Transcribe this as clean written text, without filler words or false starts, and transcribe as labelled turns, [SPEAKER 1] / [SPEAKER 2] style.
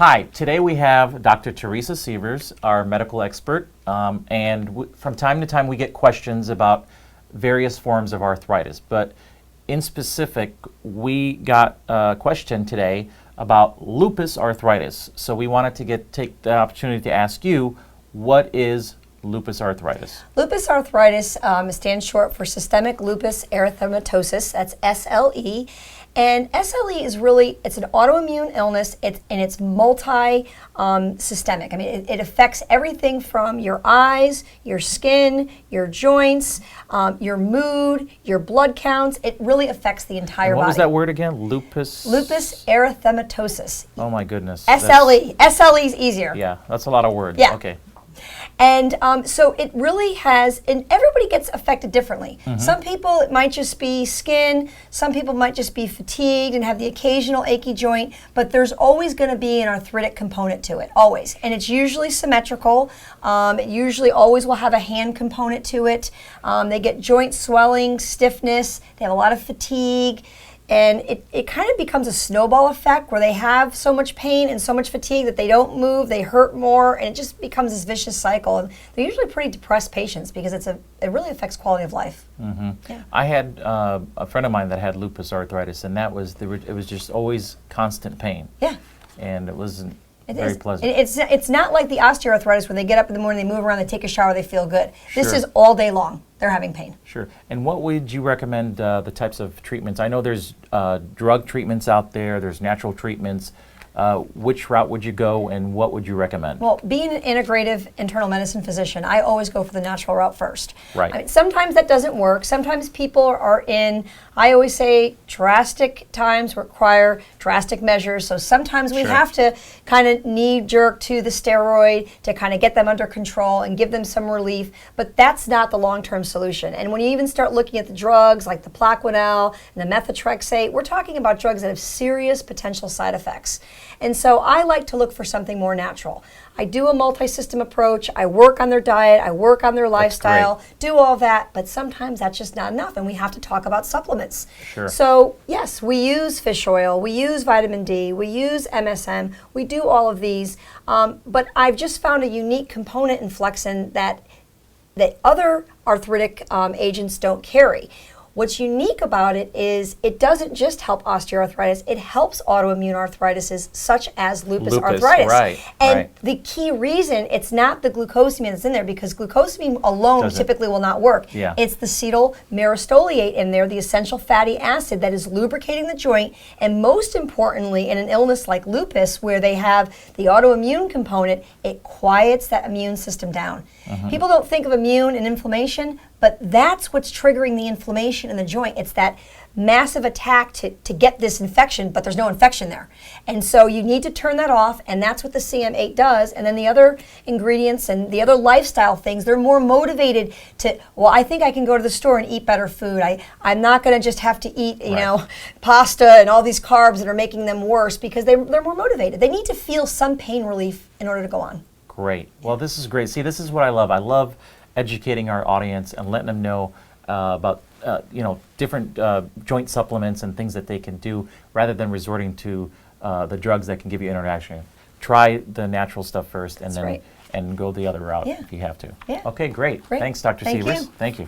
[SPEAKER 1] Hi, today we have Dr. Teresa Sievers, our medical expert, and from time to time we get questions about various forms of arthritis, but in specific, we got a question today about lupus arthritis. So we wanted to take the opportunity to ask you, what is lupus arthritis?
[SPEAKER 2] Lupus arthritis stands short for systemic lupus erythematosus. That's SLE. And SLE is really, it's an autoimmune illness, and it's multi-systemic. I mean, it affects everything from your eyes, your skin, your joints, your mood, your blood counts. It really affects the entire body.
[SPEAKER 1] What was that word again? Lupus?
[SPEAKER 2] Lupus erythematosus.
[SPEAKER 1] Oh my goodness.
[SPEAKER 2] SLE. SLE is easier.
[SPEAKER 1] Yeah, that's a lot of words.
[SPEAKER 2] Yeah.
[SPEAKER 1] Okay.
[SPEAKER 2] And so it really has, and everybody gets affected differently. Some people, it might just be skin. Some people might just be fatigued and have the occasional achy joint. But there's always going to be an arthritic component to it, always. And it's usually symmetrical. It usually always will have a hand component to it. They get joint swelling, stiffness. They have a lot of fatigue. And it kind of becomes a snowball effect where they have so much pain and so much fatigue that they don't move, they hurt more, and it just becomes this vicious cycle. And they're usually pretty depressed patients because it really affects quality of life. Yeah.
[SPEAKER 1] I had a friend of mine that had lupus arthritis, and it was just always constant pain.
[SPEAKER 2] Yeah.
[SPEAKER 1] And it wasn't very pleasant.
[SPEAKER 2] It's not like the osteoarthritis where they get up in the morning, they move around, they take a shower, they feel good.
[SPEAKER 1] Sure.
[SPEAKER 2] This is all day long. They're having pain.
[SPEAKER 1] Sure. And what would you recommend the types of treatments? I know there's drug treatments out there, there's natural treatments. Which route would you go, and what would you recommend?
[SPEAKER 2] Well, being an integrative internal medicine physician, I always go for the natural route first.
[SPEAKER 1] Right.
[SPEAKER 2] I mean, sometimes that doesn't work. Sometimes people are in, I always say, drastic times require drastic measures. So sometimes we have to kind of knee-jerk to the steroid to kind of get them under control and give them some relief. But that's not the long-term solution. And when you even start looking at the drugs like the Plaquenil and the methotrexate, we're talking about drugs that have serious potential side effects. And so I like to look for something more natural. I do a multi-system approach. I work on their diet. I work on their lifestyle, do all that. But sometimes that's just not enough, and we have to talk about supplements.
[SPEAKER 1] Sure.
[SPEAKER 2] So yes, we use fish oil. We use vitamin D. We use MSM. We do all of these. But I've just found a unique component in Flexin that other arthritic agents don't carry. What's unique about it is it doesn't just help osteoarthritis, it helps autoimmune arthritis such as lupus arthritis.
[SPEAKER 1] Right,
[SPEAKER 2] and the key reason, it's not the glucosamine that's in there, because glucosamine alone typically will not work.
[SPEAKER 1] Yeah.
[SPEAKER 2] It's the cetyl myristoyl in there, the essential fatty acid that is lubricating the joint, and most importantly, in an illness like lupus, where they have the autoimmune component, it quiets that immune system down. People don't think of immune and inflammation, but that's what's triggering the inflammation in the joint. It's that massive attack to get this infection, but there's no infection there. And so you need to turn that off, and that's what the CM8 does. And then the other ingredients and the other lifestyle things, they're more motivated to, well, I think I can go to the store and eat better food. I'm not going to just have to eat, you know, pasta and all these carbs that are making them worse, because they're more motivated. They need to feel some pain relief in order to go on.
[SPEAKER 1] Great. Well, this is great. See, this is what I love. I love educating our audience and letting them know about different joint supplements and things that they can do, rather than resorting to the drugs that can give you interaction. Try the natural stuff first, and then and go the other route if you have to.
[SPEAKER 2] Yeah.
[SPEAKER 1] Okay, great. Thanks, Dr. Sievers.
[SPEAKER 2] You.
[SPEAKER 1] Thank you.